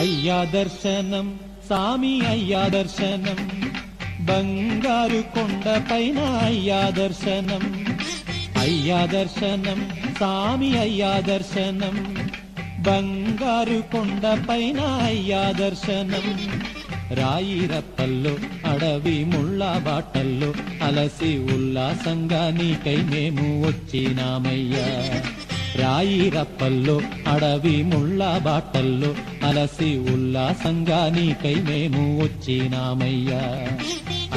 అయ్యా దర్శనం సామి అయ్యా దర్శనం బంగారు కొండపైన అయ్యా దర్శనం అయ్యా దర్శనం సామి అయ్యా దర్శనం బంగారు కొండపైన అయ్యా దర్శనం రాయి రప్పల్లో అడవి ముళ్ళ బాటల్లో అలసి ఉల్లాసంగా నీకై మేము వచ్చినామయ్యా రాయి రప్పల్లో అడవి ముళ్ళ బాటల్లో అలసి ఉల్లాసంగా నీకై మేము వచ్చినామయ్యా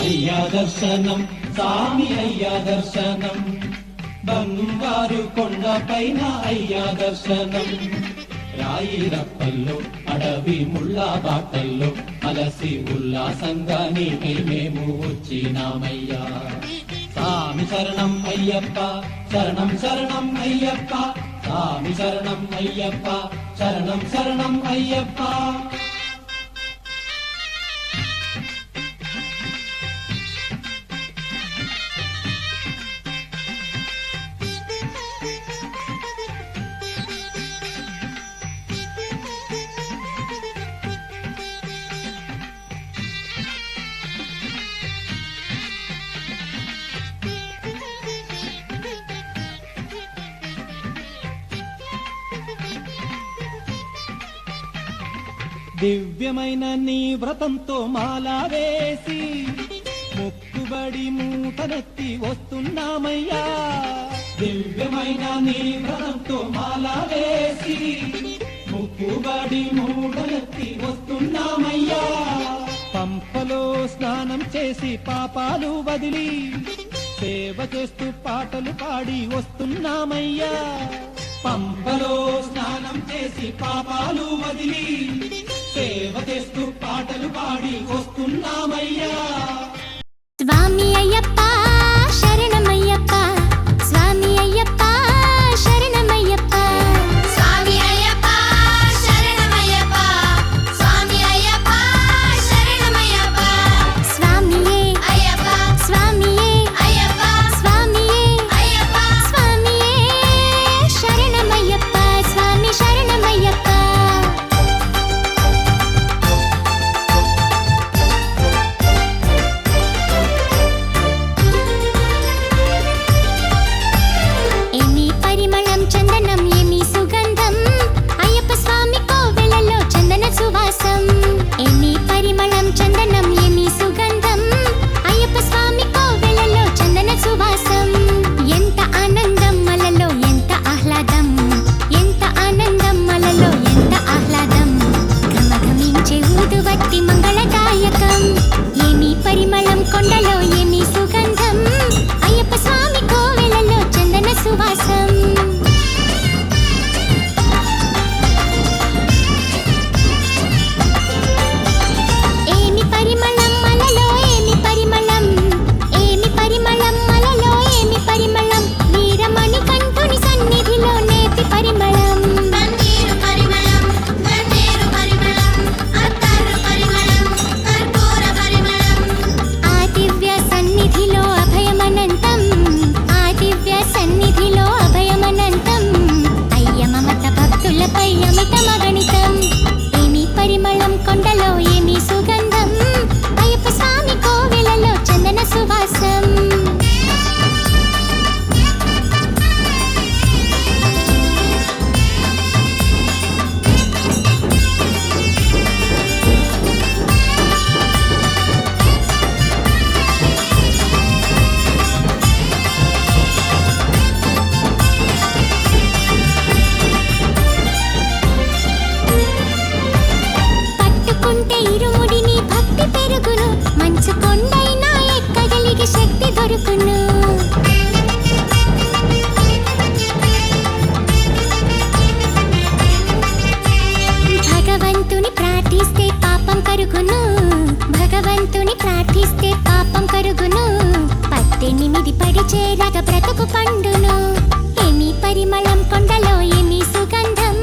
అయ్యా దర్శనం సామి అయ్యా దర్శనం బంగారు కొండపైన అయ్యా దర్శనం రాయి రప్పల్లో అడవి ముళ్ళ బాటల్లో అలసి ఉల్లాసంగా నీకై మేము వచ్చినామయ్యా సామి శరణం అయ్యప్ప శరణం శరణం అయ్యప్ప సామి శరణం అయ్యప్ప శరణం శరణం అయ్యప్ప దివ్యమైన నీ వ్రతంతో మాలా వేసి మొక్కుబడి మూటనెత్తి వస్తున్నామయ్యా దివ్యమైన నీ వ్రతంతో మాలా వేసి మొక్కుబడి మూటనెత్తి వస్తున్నామయ్యా పంపలో స్నానం చేసి పాపాలు వదిలి సేవ చేస్తూ పాటలు పాడి వస్తున్నామయ్యా పంపలో స్నానం చేసి పాపాలు వదిలి సేవ చేస్తూ పాటలు పాడి వస్తున్నామయ్యా స్వామి అయ్యప్ప శరణమయ్యప్ప స్వామి అయ్యప్ప శరణమయ్యప్ప స్వామి అయ్యప్ప శరణమయ్యప్ప స్వామి అయ్యప్ప శరణమయ్యప్ప స్వామియే అయ్యప్ప స్వామియే అయ్యప్ప స్వామియే అయ్యప్ప స్వామియే శరణమయ్యప్ప స్వామి శరణమయ్యప్ప చందనం ఏమి సుగంధం అయ్యప్ప స్వామి కోవెలలో చందన సువాసం ఏమి పరిమళం చందనం ఏమి సుగంధం అయ్యప్ప స్వామి కోవెలలో చందన సువాసం ఎంత ఆనందం మలలో ఎంత ఆహ్లాదం ఎంత ఆనందం మలలో ఎంత ఆహ్లాదం ఘమఘమించే ఊదువత్తి మంగళదాయకం ఏమి పరిమళం కొండలో ఏమి సుగంధం అయ్యప్ప స్వామి కోవెలలో చందన సువాసం కొండలో ఏమి సుగంధం అయ్యప్ప స్వామి కోవెలలో చందన సువాసం పట్టుకుంటే ఇరుముడిని భక్తి పెరుగును మంచు కొండైనా ఎక్కగలిగే శక్తి దొరుకును భగవంతుని ప్రార్థిస్తే పాపం కరుగును భగవంతుని ప్రార్థిస్తే పాపం కరుగును 18 పడి చేరగ బ్రతుకు పండును ఏమి పరిమళం కొండలో ఏమి సుగంధం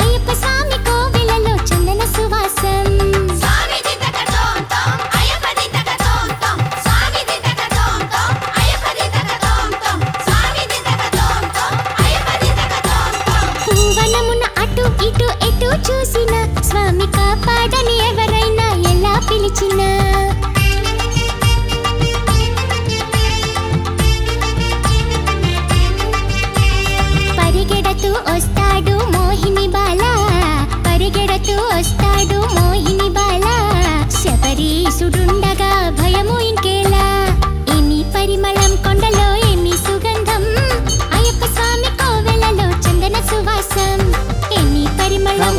అయ్యప్ప స్వామి కోవెలలో చందన సువాసం పూవనమున అటు ఇటు ఎటు చూసిన స్వామి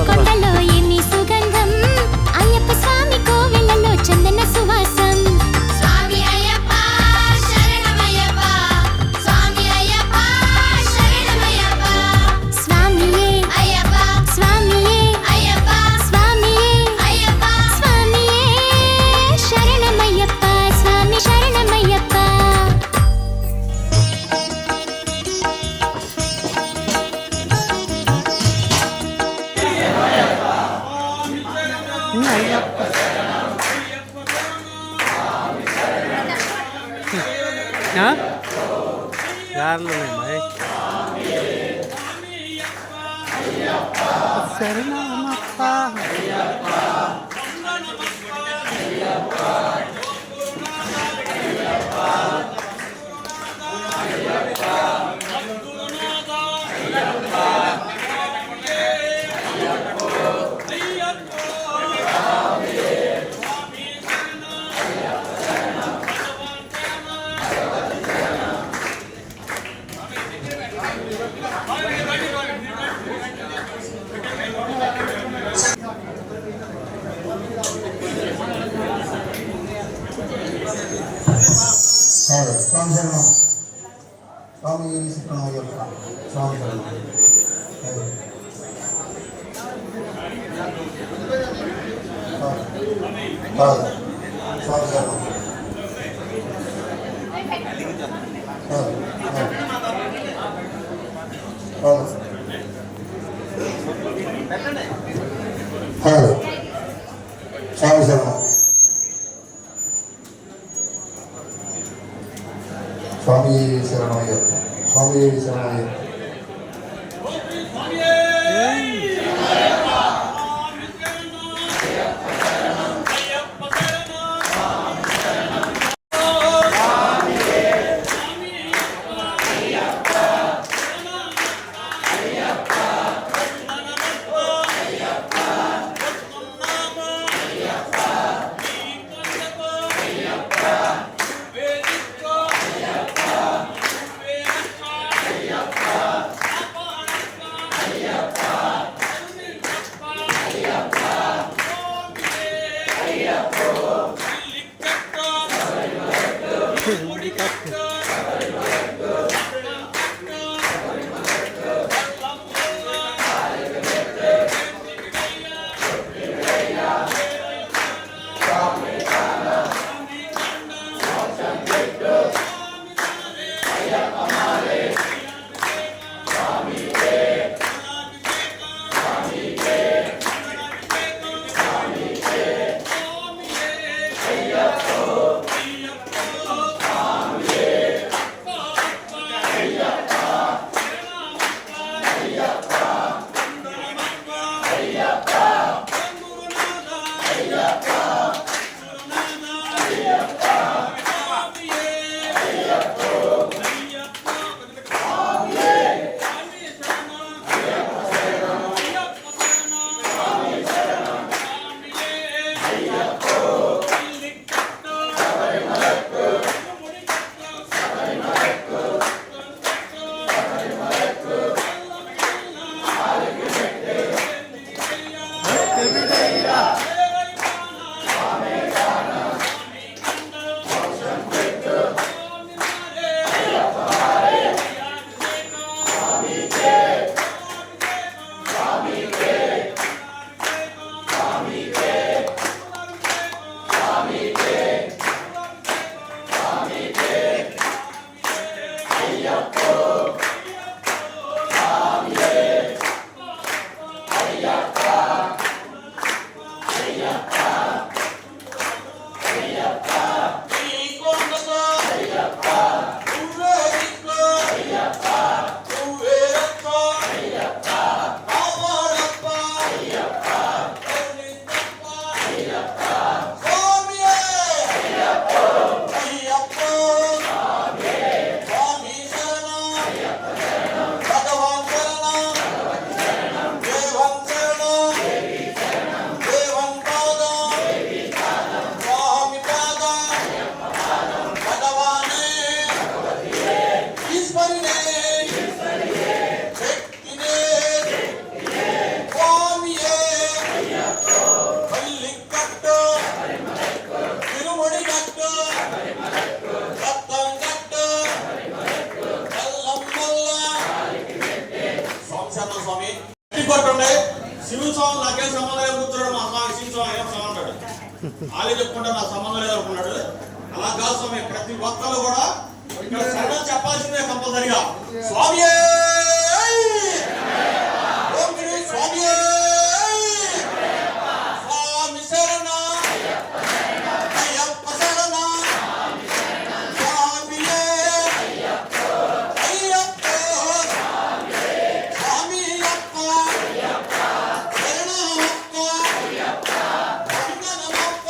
కొండలో ఏమి సుగంధం అయ్యప్ప స్వామి కోవెలలో చందన సువాసం స్వామి అయ్యప్ప శరణమయ్యప్ప స్వామి అయ్యప్ప శరణమయ్యప్ప స్వామియే అయ్యప్ప స్వామియే అయ్యప్ప స్వామియే అయ్యప్ప స్వామియే శరణమయ్యప్ప స్వామి శరణమయ్యప్ప యార్లు ఉన్నాయి శరణమప్ప స్వామి శరణం స్వామి శరణమయ్యప్ప స్వామి శరణం స్వామి శరణం స్వామి శరణం స్వామి శరణమయ్యప్ప స్వామి శరణమయ్యప్ప పట్టండి. శివ స్వామి నాకేం సంబంధం లేదు కూర్చున్నాడు. మా స్వామి శివ స్వామి ఏం సంబంధం అంటాడు. వాళ్ళే చెప్పుకుంటే నాకు సంబంధం లేదు అనుకున్నాడు. అలా కాదు స్వామి, ప్రతి ఒక్కరు కూడా ఇక్కడ శరణం చెప్పాల్సిందే కంపల్సరిగా. స్వామి స్వామి స్వామి శరణ అయ్యప్ప శరణ స్వామి అయ్యప్ప స్వామి అయ్యప్ప శరణమప్ప వందనమప్ప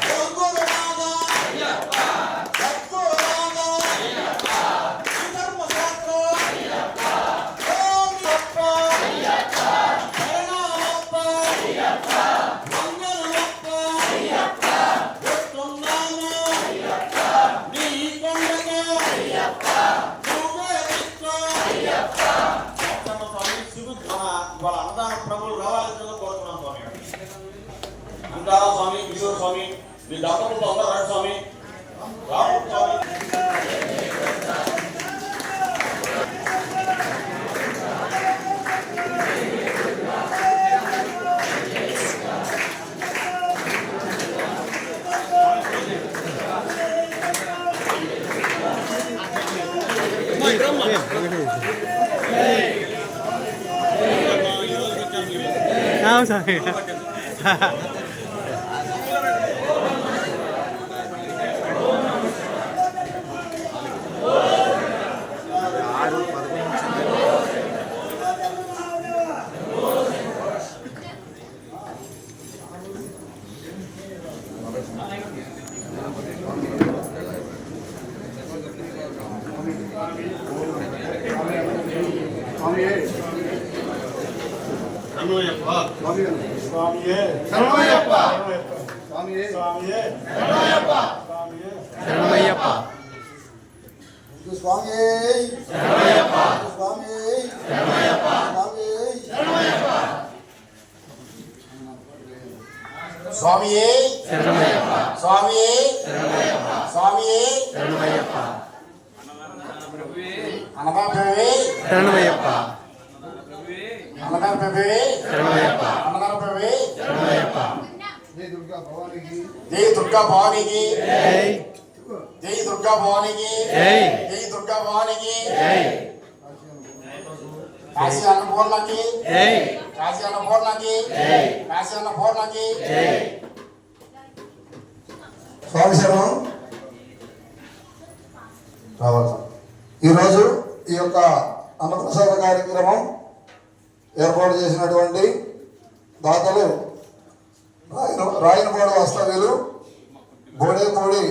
గోగురునాథ సద్గురునాథ ధర్మశాస్త్ర ఓంగప్ప శరణమప్ప వందనమప్ప వస్తున్నాము నీ కొండగా నువ్వే దిక్కు. స్వామి శివుడు వాళ్ళ అన్నదాన ప్రభులు రావాల్సిందిగా కోరుతున్నాం స్వామి. అంటారా స్వామి, కిషోర్ స్వామి, మీ దంపతులతో అందరూ రండి స్వామి. రాము స్వామి. స్వామి శరణమయ్యప్ప స్వామి స్వామి స్వామి శరణమయ్యప్ప స్వామి స్వామి శరణమయ్యప్ప అన్నదానప్రభువే శరణమయ్యప్ప అన్నదానప్రభువే శరణమయ్యప్ప అన్నదానప్రభువే శరణమయ్యప్ప జై దుర్గా భవానికి జై జై దుర్గా భవానికి జై జై దుర్గా భవానికి జై కాశీ అన్నపూర్ణకి జై కాశీ అన్నపూర్ణకి జై కాశీ అన్నపూర్ణకి జై స్వామి శరణం. రావాలి. ఈరోజు ఈ యొక్క అన్నప్రసాద కార్యక్రమం ఏర్పాటు చేసినటువంటి దాతలు రాయనపాడు వాస్తవ్యులు బోడేపూడి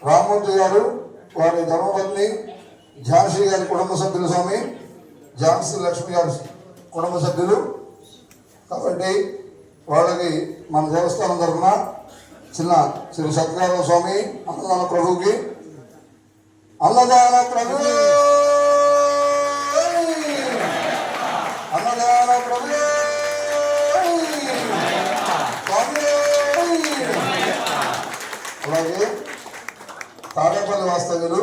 రామ్మూర్తి గారు, వారి ధర్మపత్ని ఝాన్సీ గారి కుటుంబ సభ్యులు స్వామి, ఝాన్సీ లక్ష్మి గారి కుటుంబ సభ్యులు. కాబట్టి వాళ్ళకి మన దేవస్థానం తరఫున చిన్న శ్రీ సత్యనారాయణ స్వామి అన్నదాన ప్రభువుకి అన్నదాన ప్రభు అన్నదాన ప్రభు అలాగే తాడేపల్లి వాస్తవ్యులు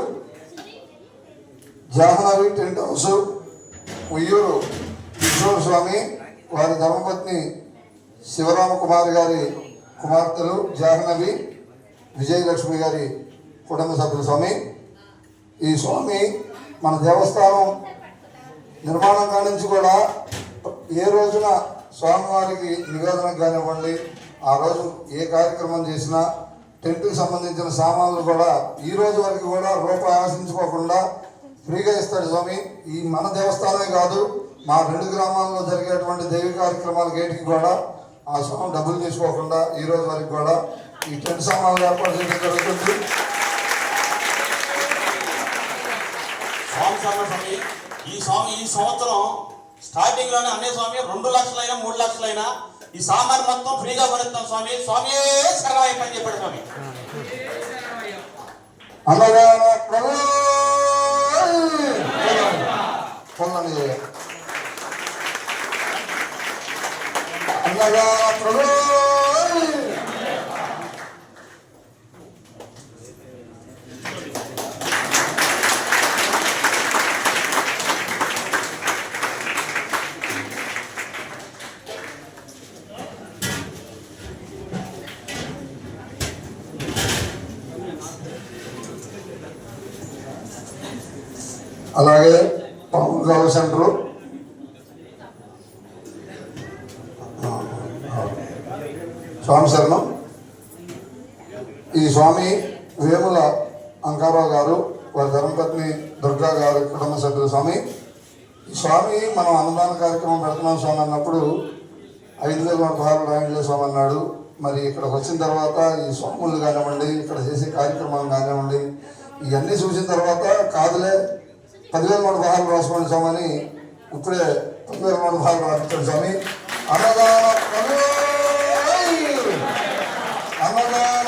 జాహ్నవి టెంట్ హౌస్ ఉయ్యూరు కిషోర్ స్వామి, వారి ధర్మపత్ని శివరామ కుమార్ గారి కుమార్తెలు జాహ్నవి విజయలక్ష్మి గారి కుటుంబ సభ్యులు స్వామి. ఈ స్వామి మన దేవస్థానం నిర్మాణం కానించి కూడా ఏ రోజున స్వామివారికి నివేదనకు కానివ్వండి, ఆ రోజు ఏ కార్యక్రమం చేసినా టెంట్కి సంబంధించిన సామాన్లు కూడా ఈ రోజు వరకు కూడా రూపాయి ఆశించుకోకుండా ఫ్రీగా ఇస్తాడు స్వామి. ఈ మన దేవస్థానమే కాదు, మా 2 గ్రామాల్లో జరిగేటువంటి దైవ కార్యక్రమాల గేటుకి కూడా ఆ స్వామి డబ్బులు తీసుకోకుండా ఈ రోజు వరకు కూడా ఈ టెంట్ సామాన్లు ఏర్పాటు చేయడం జరుగుతుంది. స్వామి ఈ సంవత్సరం స్టార్టింగ్ లోనే అనే స్వామి 2 లక్షలైనా 3 లక్షలైనా ఈ సామాన్ మొత్తం ఫ్రీగా కొనిస్తాం స్వామి. స్వామి శరణమయ్యప్ప అని చెప్పాడు స్వామి. అన్నదాన ప్రభు అన్నదాన ప్రభు అలాగే పాముగాల సెంటరు, స్వామి శరణం. ఈ స్వామి వేముల అంకారావు గారు, వారి ధర్మపత్ని దుర్గా గారు కుటుంబ సభ్యులు. స్వామి ఈ స్వామి మనం అన్నదాన కార్యక్రమం పెడుతున్నాం స్వామి అన్నప్పుడు 5,100 రాయండిలే స్వామి అన్నాడు. మరి ఇక్కడికి వచ్చిన తర్వాత ఈ స్వాములు కానివ్వండి, ఇక్కడ చేసే కార్యక్రమాలు కానివ్వండి, ఇవన్నీ చూసిన తర్వాత కాదులే 10,100 రాసుకోండి స్వామి అని ఇప్పుడే 10,100 రాయించాడు స్వామి. అన్నదాన అన్నదాన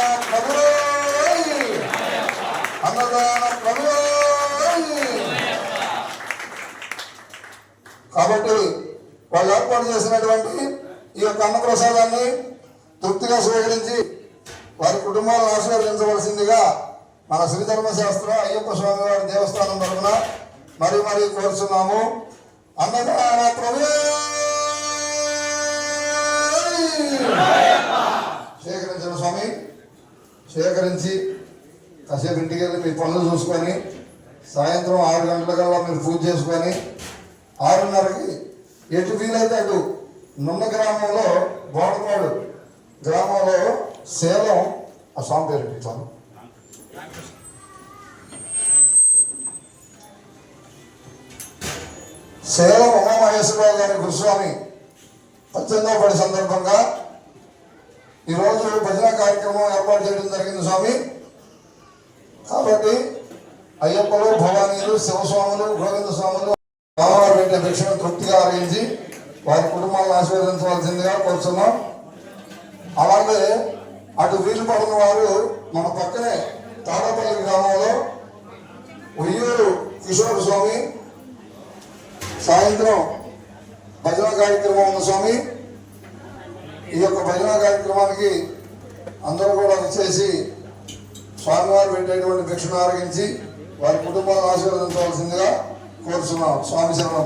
అన్నదాన కాబట్టి వాళ్ళు ఏర్పాటు చేసినటువంటి ఈ యొక్క అన్నప్రసాదాన్ని తృప్తిగా స్వీకరించి వారి కుటుంబాలను ఆశీర్వదించవలసిందిగా మన శ్రీధర్మశాస్త్ర అయ్యప్ప స్వామి వారి దేవస్థానం తరఫున మరీ కోరుచున్నాము. అన్నదాన స్వీకరించండి స్వామి. స్వీకరించి కాసేపు ఇంటికి వెళ్ళి మీ పనులు చూసుకొని సాయంత్రం 6 గంటలకల్లా మీరు పూజ చేసుకొని 6:30కి ఎటు వీలైతే అటు నున్న గ్రామంలో బోడపాడు గ్రామంలో సేలం, ఆ స్వామి పేరు పెట్టాను, సేలం ఉమామహేశ్వరరావు గారి గురుస్వామి 18వ పడి సందర్భంగా ఈరోజు భజన కార్యక్రమం ఏర్పాటు చేయడం జరిగింది స్వామి. కాబట్టి అయ్యప్పలు, భవానీలు, శివస్వాములు, గోవింద స్వాములు రామవారు పెట్టే భిక్షను తృప్తిగా ఆరగించి వారి కుటుంబాలను ఆశీర్వదించవలసిందిగా కోరుతున్నాం. అలాగే అటు వీలు పడిన వారు మన పక్కనే తాడపల్లి గ్రామంలో ఉయ్యూరు కిషోర్ స్వామి సాయంత్రం భజన కార్యక్రమం ఉంది స్వామి. ఈ యొక్క భజన కార్యక్రమానికి అందరూ కూడా వచ్చేసి స్వామివారు పెట్టేటువంటి భిక్షను ఆరగించి వారి కుటుంబాలను ఆశీర్వదించవలసిందిగా కోరుచున్నాం. స్వామి శరణం.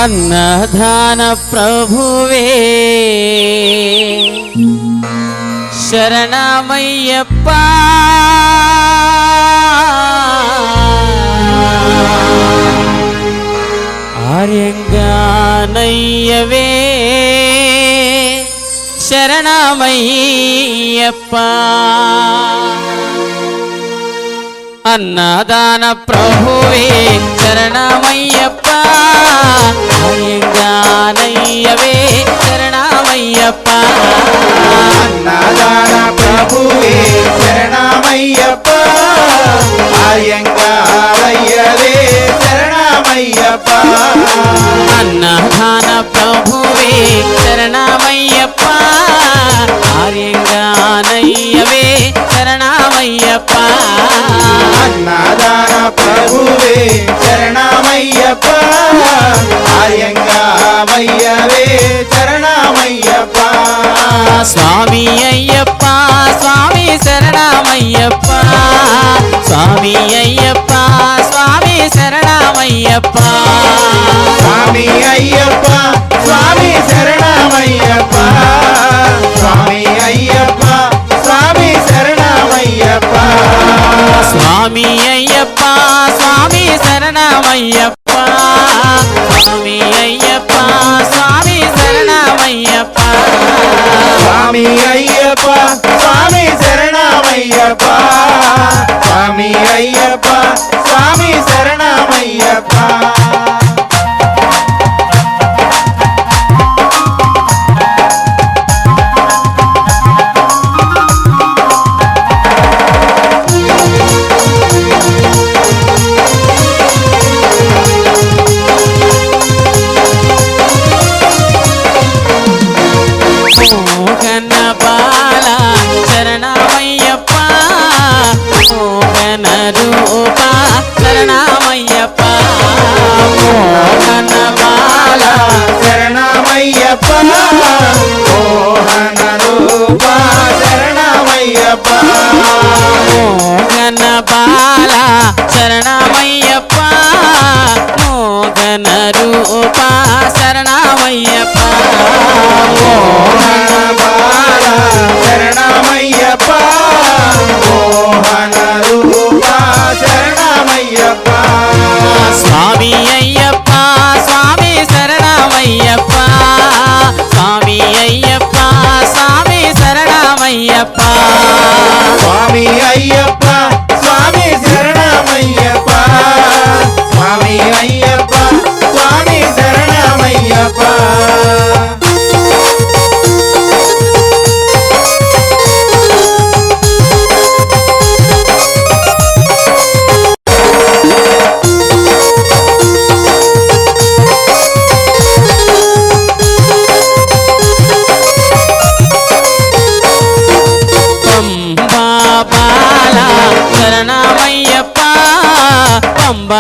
అన్నదాన ప్రభువే శరణమయ్యప్ప, ఆర్యంగానయ్యవే శరణమయ్యప్ప. అన్నదాన ప్రభువే శరణమయ్యప్ప, ఆర్యంగానయ్యవే శరణమయ్యప్ప. అన్నదాన ప్రభువే శరణమయ్యప్ప, ఆర్యంగానయ్యవే శరణమయ్యప్ప. అన్నదాన ప్రభువే శరణమయ్యప్ప, ఆర్యంగానయ్యవే శరణమయ్యప్ప. అన్నదాన ప్రభువే శరణమయ్యప్ప, ఆర్యంగానయ్యవే శరణమయ్యప్ప. స్వామి అయ్యప్ప, స్వామి శరణమయ్యప్ప, స్వామి అయ్యప్ప, స్వామి శరణమయ్యప్ప. స్వామి అయ్యప్ప, స్వామి శరణమయ్యప్ప, స్వామి అయ్యప్ప, స్వామి శరణమయ్యప్ప. స్వామి అయ్యప్ప, స్వామి శరణమయ్యప్ప, స్వామి అయ్యప్ప, స్వామి శరణమయ్యప్ప. స్వామి అయ్యప్ప, స్వామి శరణమయ్యప్ప, స్వామి అయ్యప్ప, స్వామి శరణమయ్యప్ప. మోహన బాల శరణమయ్యప్ప, మోహన రూప శరణమయ్యప్ప. మోహన బాల శరణమయ్యప్ప, మోహన రూప శరణమయ్యప్ప. మోహన బాల శరణమయ్యప్ప, మోహన రూప శరణమయ్యప్ప. మోహన బాల శరణమయ్యప్ప, మోహన రూప శరణమయ్యప్ప.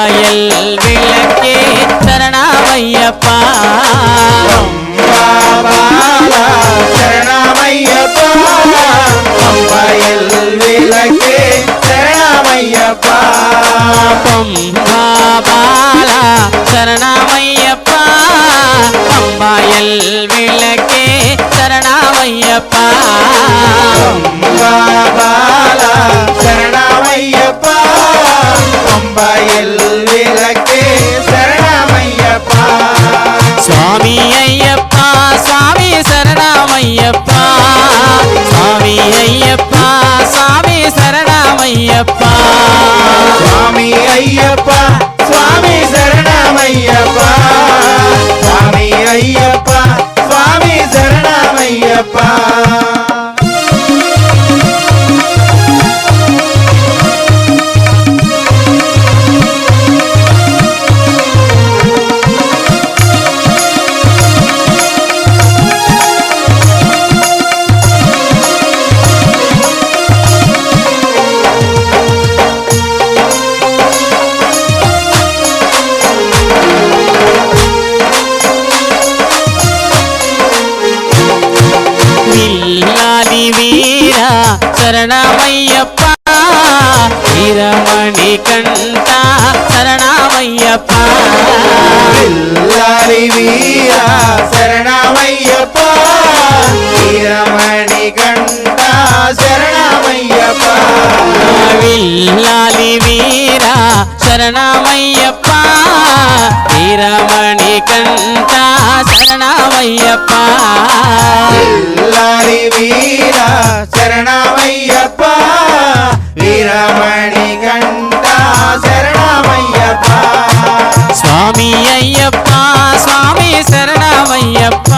பம்பாயல் விளக்கே சரணமையப்பா பாபாலா சரணமையப்பா பம்பையில் விளக்கே சரணமையப்பா பம்பாபாலா சரணமையப்பா பம்பாயல் விளக்கே சரணமையப்பா பாபாலா சரணமையப்பா பம்பையில் விளக்கே சரணமையப்பா சுவாமி ஐயப்பா சுவாமி சரணமையப்பா சுவாமி ஐயப்பா சுவாமி சரணமையப்பா சுவாமி ஐயப்பா சுவாமி சரணமையப்பா சுவாமி ஐயப்பா சுவாமி சரணமையப்பா విల్లాది వీరా శరణమయ్యప్ప వీరమణి కంట శరణమయ్యప్ప పిల్లారి వీర శరణమయ్యప్ప వీరమణి కంట శరణమయ్యప్ప విల్లాలి వీరా శరణమయ్యప్ప వీరమణి కంట శరణమయ్యప్ప పిల్లారి వీర శరణమయ్యప్ప వీరమణి కంట శరణమయ్యప్ప స్వామి అయ్యప్ప స్వామి శరణమయ్యప్ప